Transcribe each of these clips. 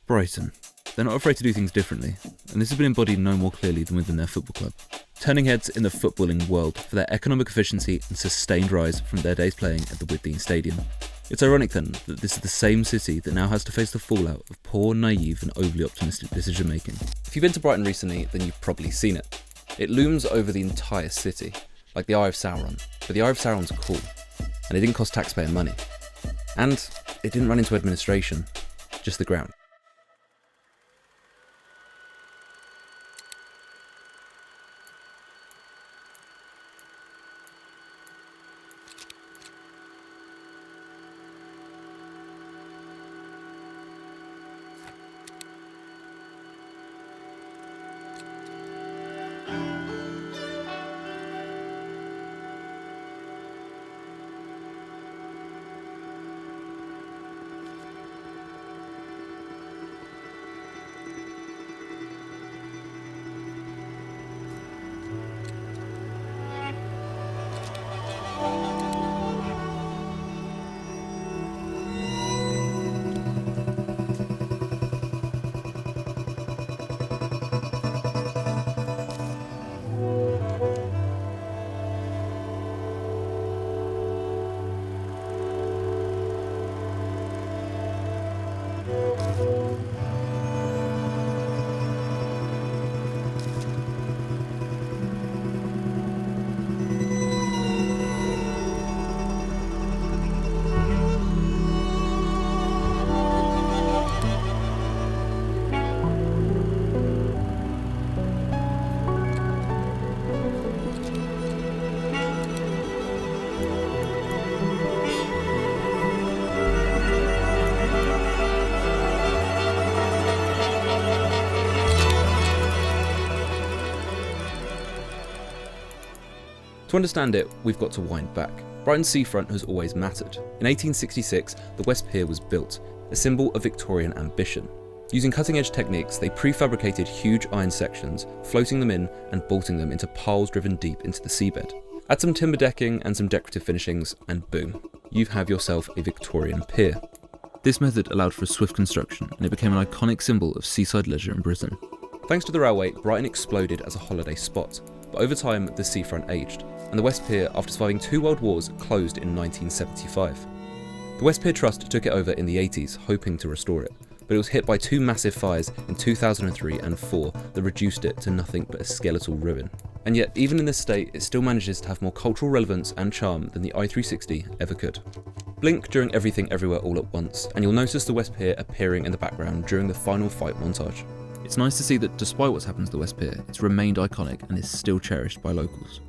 Brighton. They're not afraid to do things differently, and this has been embodied no more clearly than within their football club. Turning heads in the footballing world for their economic efficiency and sustained rise from their days playing at the Whitdean Stadium. It's ironic then that this is the same city that now has to face the fallout of poor, naive and overly optimistic decision making. If you've been to Brighton recently, then you've probably seen it. It looms over the entire city, like the Eye of Sauron, but the Eye of Sauron's cool, and it didn't cost taxpayer money. And it didn't run into administration, just the ground. To understand it, we've got to wind back. Brighton's seafront has always mattered. In 1866, the West Pier was built, a symbol of Victorian ambition. Using cutting-edge techniques, they prefabricated huge iron sections, floating them in and bolting them into piles driven deep into the seabed. Add some timber decking and some decorative finishings, and boom, you have yourself a Victorian pier. This method allowed for a swift construction, and it became an iconic symbol of seaside leisure in Britain. Thanks to the railway, Brighton exploded as a holiday spot, but over time the seafront aged, and the West Pier, after surviving 2 world wars, closed in 1975. The West Pier Trust took it over in the 80s, hoping to restore it, but it was hit by 2 massive fires in 2003 and 4 that reduced it to nothing but a skeletal ruin. And yet, even in this state, it still manages to have more cultural relevance and charm than the i360 ever could. Blink during Everything Everywhere All at Once, and you'll notice the West Pier appearing in the background during the final fight montage. It's nice to see that despite what's happened to the West Pier, it's remained iconic and is still cherished by locals.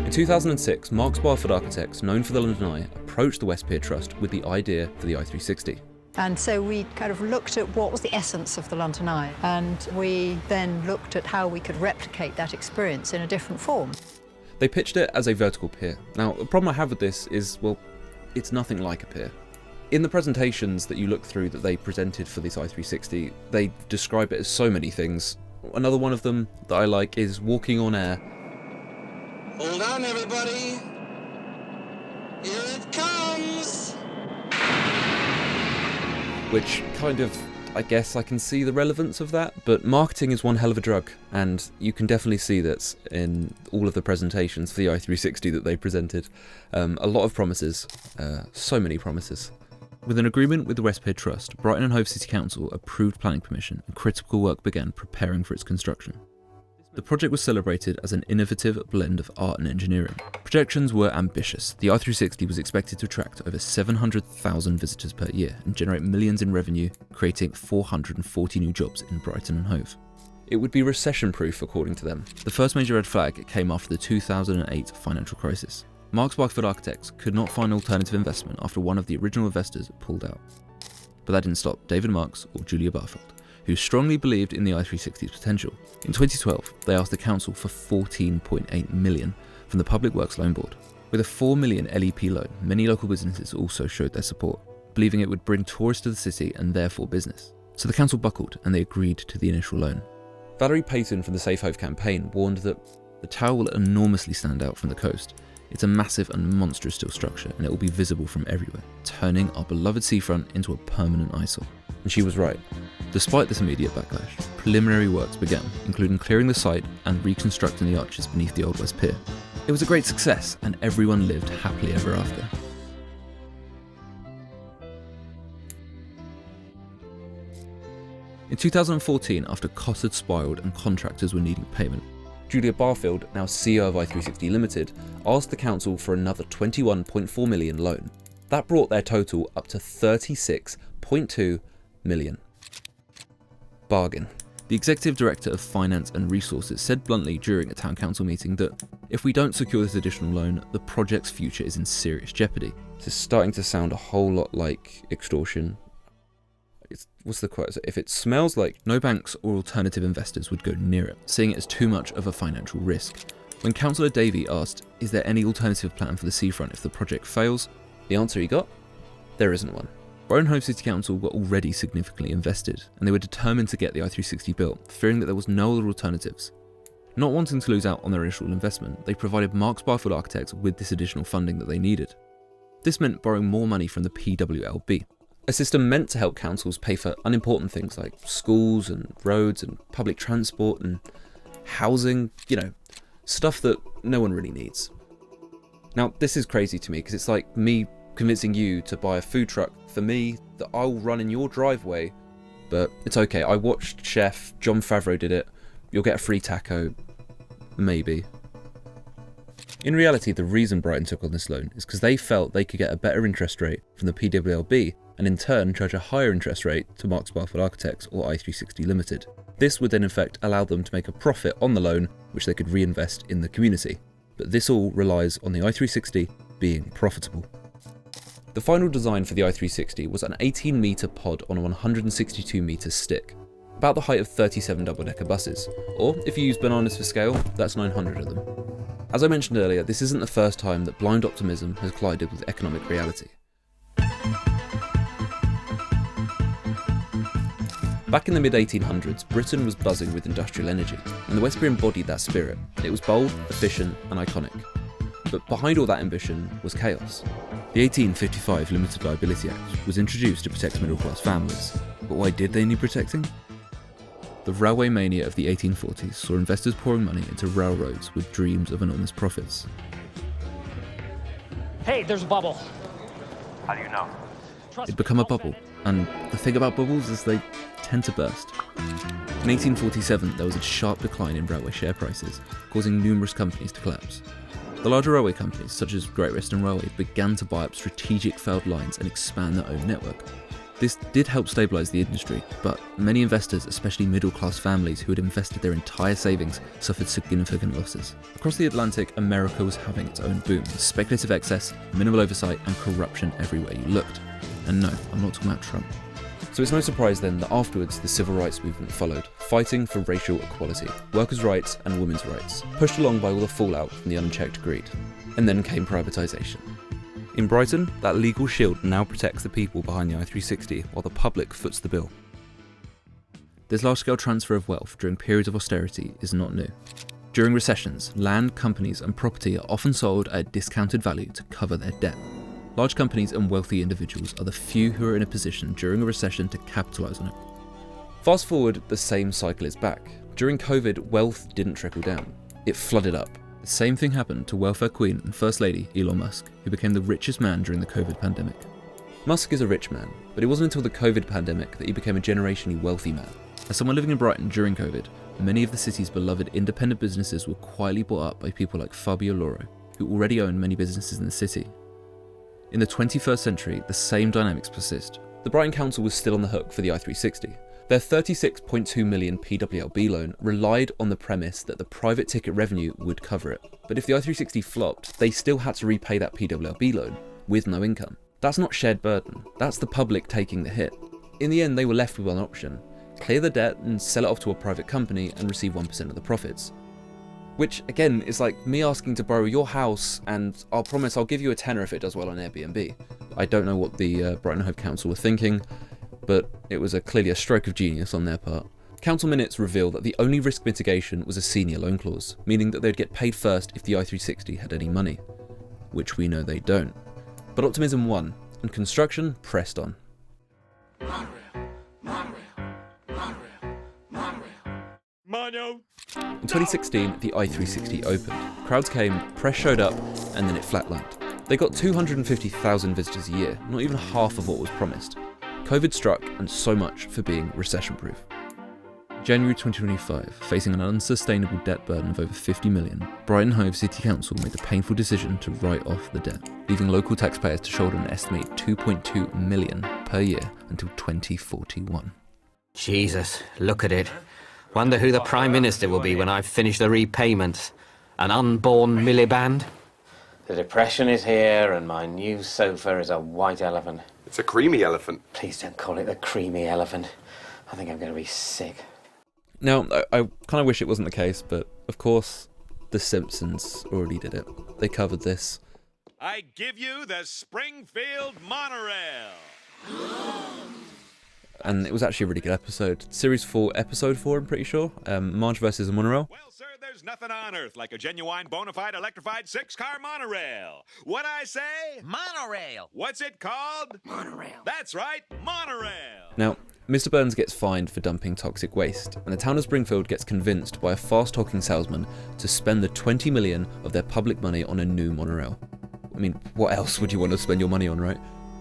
In 2006, Mark Barford Architects, known for the London Eye, approached the West Pier Trust with the idea for the i360. And so we kind of looked at what was the essence of the London Eye, and we then looked at how we could replicate that experience in a different form. They pitched it as a vertical pier. Now, the problem I have with this is, well, it's nothing like a pier. In the presentations that you look through that they presented for this i360, they describe it as so many things. Another one of them that I like is walking on air. Hold on, everybody. Here it comes. Which kind of, I guess I can see the relevance of that, but marketing is one hell of a drug, and you can definitely see that in all of the presentations for the i360 that they presented. A lot of promises, so many promises. With an agreement with the West Pier Trust, Brighton and Hove City Council approved planning permission and critical work began preparing for its construction. The project was celebrated as an innovative blend of art and engineering. Projections were ambitious. The i360 was expected to attract over 700,000 visitors per year and generate millions in revenue, creating 440 new jobs in Brighton and Hove. It would be recession-proof, according to them. The first major red flag came after the 2008 financial crisis. Mark Barford Architects could not find alternative investment after one of the original investors pulled out. But that didn't stop David Marks or Julia Barfield, who strongly believed in the i360's potential. In 2012, they asked the council for £14.8 million from the Public Works Loan Board. With a £4 million LEP loan, many local businesses also showed their support, believing it would bring tourists to the city and therefore business. So the council buckled and they agreed to the initial loan. Valerie Payton from the Safe Hove campaign warned that the tower will enormously stand out from the coast. It's a massive and monstrous steel structure, and it will be visible from everywhere, turning our beloved seafront into a permanent eyesore. And she was right. Despite this immediate backlash, preliminary works began, including clearing the site and reconstructing the arches beneath the old West Pier. It was a great success, and everyone lived happily ever after. In 2014, after costs had spiralled and contractors were needing payment, Julia Barfield, now CEO of i360 Limited, asked the council for another £21.4 million loan. That brought their total up to £36.2 million. Bargain. The executive director of finance and resources said bluntly during a town council meeting that if we don't secure this additional loan, the project's future is in serious jeopardy. This is starting to sound a whole lot like extortion. What's the quote? If it smells like, no banks or alternative investors would go near it, seeing it as too much of a financial risk. When Councillor Davey asked, is there any alternative plan for the seafront if the project fails? The answer he got? There isn't one. Brighton Hove City Council were already significantly invested, and they were determined to get the i360 built, fearing that there was no other alternatives. Not wanting to lose out on their initial investment, they provided Marks Barfield Architects with this additional funding that they needed. This meant borrowing more money from the PWLB, a system meant to help councils pay for unimportant things like schools and roads and public transport and housing, stuff that no one really needs. Now, this is crazy to me because it's like me convincing you to buy a food truck for me that I'll run in your driveway, but it's okay. I watched Chef Jon Favreau did it. You'll get a free taco, maybe. In reality, the reason Brighton took on this loan is because they felt they could get a better interest rate from the PWLB and in turn charge a higher interest rate to Marks Barfield Architects or i360 Limited. This would then in fact allow them to make a profit on the loan, which they could reinvest in the community. But this all relies on the i360 being profitable. The final design for the i360 was an 18-metre pod on a 162-metre stick, about the height of 37 double-decker buses, or if you use bananas for scale, that's 900 of them. As I mentioned earlier, this isn't the first time that blind optimism has collided with economic reality. Back in the mid-1800s, Britain was buzzing with industrial energy, and the West Pier embodied that spirit. It was bold, efficient, and iconic. But behind all that ambition was chaos. The 1855 Limited Liability Act was introduced to protect middle-class families. But why did they need protecting? The railway mania of the 1840s saw investors pouring money into railroads with dreams of enormous profits. Hey, there's a bubble. How do you know? It'd become a bubble, and the thing about bubbles is they tend to burst. In 1847, there was a sharp decline in railway share prices, causing numerous companies to collapse. The larger railway companies, such as Great Western Railway, began to buy up strategic failed lines and expand their own network. This did help stabilise the industry, but many investors, especially middle-class families who had invested their entire savings, suffered significant losses. Across the Atlantic, America was having its own boom, with speculative excess, minimal oversight, and corruption everywhere you looked. And no, I'm not talking about Trump. So it's no surprise then that afterwards the civil rights movement followed, fighting for racial equality, workers' rights and women's rights, pushed along by all the fallout from the unchecked greed. And then came privatisation. In Brighton, that legal shield now protects the people behind the i360 while the public foots the bill. This large-scale transfer of wealth during periods of austerity is not new. During recessions, land, companies and property are often sold at a discounted value to cover their debt. Large companies and wealthy individuals are the few who are in a position during a recession to capitalise on it. Fast forward, the same cycle is back. During COVID, wealth didn't trickle down. It flooded up. The same thing happened to welfare queen and First Lady Elon Musk, who became the richest man during the COVID pandemic. Musk is a rich man, but it wasn't until the COVID pandemic that he became a generationally wealthy man. As someone living in Brighton during COVID, many of the city's beloved independent businesses were quietly bought up by people like Fabio Loro, who already owned many businesses in the city. In the 21st century, the same dynamics persist. The Brighton Council was still on the hook for the i360. Their £36.2 million PWLB loan relied on the premise that the private ticket revenue would cover it. But if the i360 flopped, they still had to repay that PWLB loan with no income. That's not shared burden, that's the public taking the hit. In the end, they were left with one option: clear the debt and sell it off to a private company and receive 1% of the profits. Which, again, is like me asking to borrow your house and I'll promise I'll give you a tenner if it does well on Airbnb. I don't know what the Brighton Hove Council were thinking, but it was clearly a stroke of genius on their part. Council minutes reveal that the only risk mitigation was a senior loan clause, meaning that they'd get paid first if the i360 had any money. which we know they don't. But optimism won, and construction pressed on. In 2016, the I-360 opened. Crowds came, press showed up, and then it flatlined. They got 250,000 visitors a year, not even half of what was promised. COVID struck, and so much for being recession-proof. January 2025, facing an unsustainable debt burden of over 50 million, Brighton Hove City Council made the painful decision to write off the debt, leaving local taxpayers to shoulder an estimated 2.2 million per year until 2041. Jesus, look at it. Wonder who the Prime Minister will be when I've finished the repayments. An unborn Miliband? The Depression is here and my new sofa is a white elephant. It's a creamy elephant. Please don't call it the creamy elephant. I think I'm going to be sick. Now, I kind of wish it wasn't the case, but of course, The Simpsons already did it. They covered this. I give you the Springfield Monorail. And it was actually a really good episode. Series 4, Episode 4, I'm pretty sure. Marge versus a monorail. Well, sir, there's nothing on earth like a genuine, bona fide, electrified 6-car monorail. What I say? Monorail. What's it called? Monorail. That's right, monorail. Now, Mr. Burns gets fined for dumping toxic waste, and the town of Springfield gets convinced by a fast-talking salesman to spend the 20 million of their public money on a new monorail. I mean, what else would you want to spend your money on, right?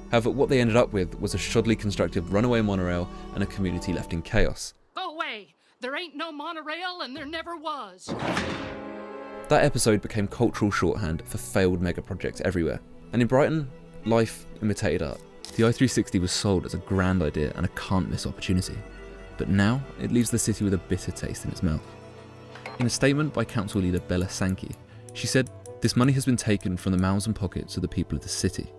However, what they ended up with was a shoddily constructed runaway monorail and a community left in chaos. Go away! There ain't no monorail and there never was. That episode became cultural shorthand for failed mega projects everywhere. And in Brighton, life imitated art. The I-360 was sold as a grand idea and a can't-miss opportunity. But now, it leaves the city with a bitter taste in its mouth. In a statement by council leader Bella Sankey, she said, "This money has been taken from the mouths and pockets of the people of the city."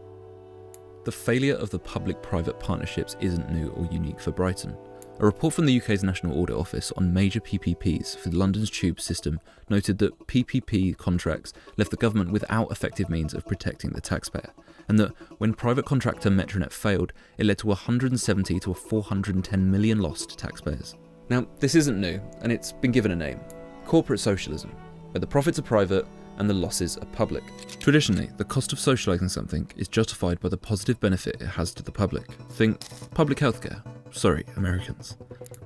The failure of the public-private partnerships isn't new or unique for Brighton. A report from the UK's National Audit Office on major PPPs for London's tube system noted that PPP contracts left the government without effective means of protecting the taxpayer, and that when private contractor Metronet failed, it led to 170 to 410 million lost to taxpayers. Now, this isn't new, and it's been given a name: corporate socialism, where the profits are private and the losses are public. Traditionally, the cost of socialising something is justified by the positive benefit it has to the public. Think public healthcare. Sorry, Americans.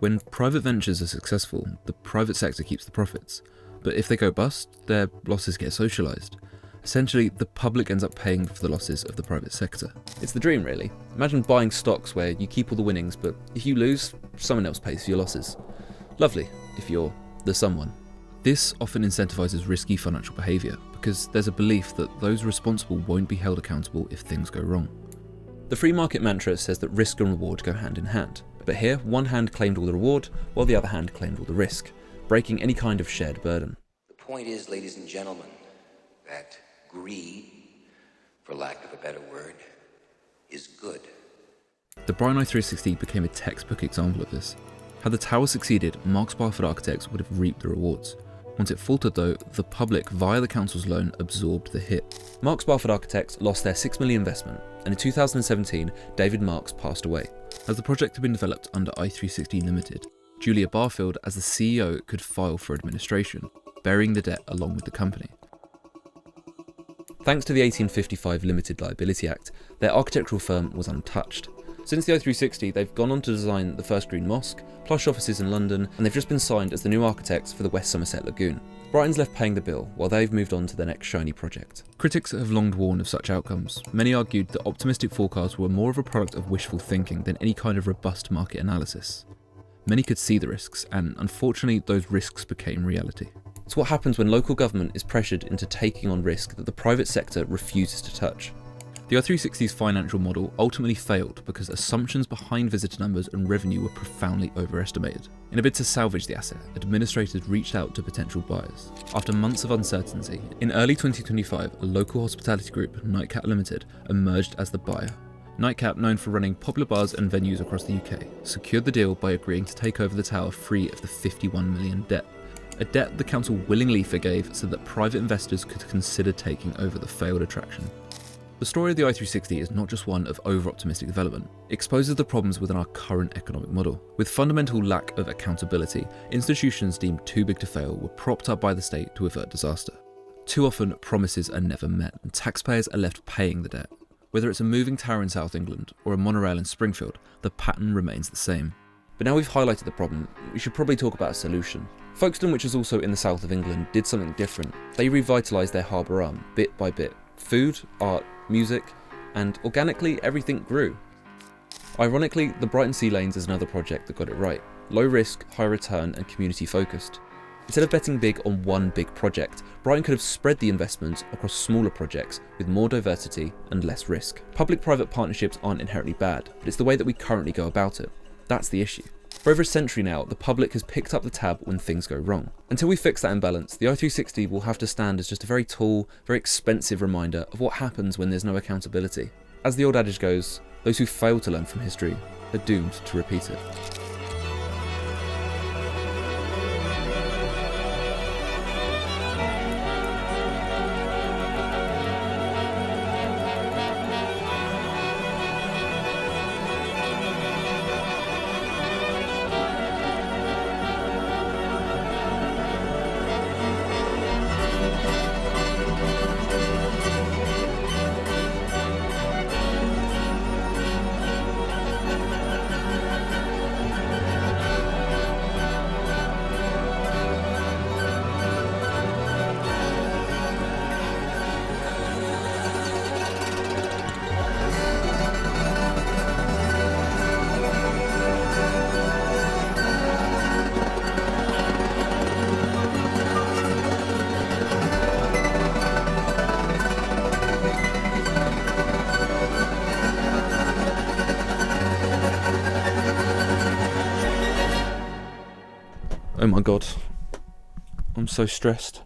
When private ventures are successful, the private sector keeps the profits. But if they go bust, their losses get socialised. Essentially, the public ends up paying for the losses of the private sector. It's the dream, really. Imagine buying stocks where you keep all the winnings, but if you lose, someone else pays for your losses. Lovely, if you're the someone. This often incentivises risky financial behaviour because there's a belief that those responsible won't be held accountable if things go wrong. The free market mantra says that risk and reward go hand in hand, but here one hand claimed all the reward while the other hand claimed all the risk, breaking any kind of shared burden. The point is, ladies and gentlemen, that greed, for lack of a better word, is good. The Brighton I-360 became a textbook example of this. Had the tower succeeded, Mark Sparford Architects would have reaped the rewards. Once it faltered though, the public, via the council's loan, absorbed the hit. Mark Sparford Architects lost their $6 million investment, and in 2017, David Marks passed away. As the project had been developed under I-360 Limited, Julia Barfield, as the CEO, could file for administration, burying the debt along with the company. Thanks to the 1855 Limited Liability Act, their architectural firm was untouched. Since the I-360, they've gone on to design the first green mosque, plush offices in London, and they've just been signed as the new architects for the West Somerset Lagoon. Brighton's left paying the bill, while they've moved on to their next shiny project. Critics have long warned of such outcomes. Many argued that optimistic forecasts were more of a product of wishful thinking than any kind of robust market analysis. Many could see the risks, and unfortunately those risks became reality. It's what happens when local government is pressured into taking on risk that the private sector refuses to touch. The I-360's financial model ultimately failed because assumptions behind visitor numbers and revenue were profoundly overestimated. In a bid to salvage the asset, administrators reached out to potential buyers. After months of uncertainty, in early 2025, a local hospitality group, Nightcap Limited, emerged as the buyer. Nightcap, known for running popular bars and venues across the UK, secured the deal by agreeing to take over the tower free of the 51 million debt. A debt the council willingly forgave so that private investors could consider taking over the failed attraction. The story of the I-360 is not just one of over-optimistic development. It exposes the problems within our current economic model. With fundamental lack of accountability, institutions deemed too big to fail were propped up by the state to avert disaster. Too often, promises are never met, and taxpayers are left paying the debt. Whether it's a moving tower in South England or a monorail in Springfield, the pattern remains the same. But now we've highlighted the problem, we should probably talk about a solution. Folkestone, which is also in the south of England, did something different. They revitalised their harbour arm, bit by bit. Food, art, music, and organically everything grew. Ironically, the Brighton Sea Lanes is another project that got it right. Low risk, high return, and community focused. Instead of betting big on one big project, Brighton could have spread the investments across smaller projects with more diversity and less risk. Public-private partnerships aren't inherently bad, but it's the way that we currently go about it. That's the issue. For over a century now, the public has picked up the tab when things go wrong. Until we fix that imbalance, the i360 will have to stand as just a very tall, very expensive reminder of what happens when there's no accountability. As the old adage goes, those who fail to learn from history are doomed to repeat it. Oh my god, I'm so stressed.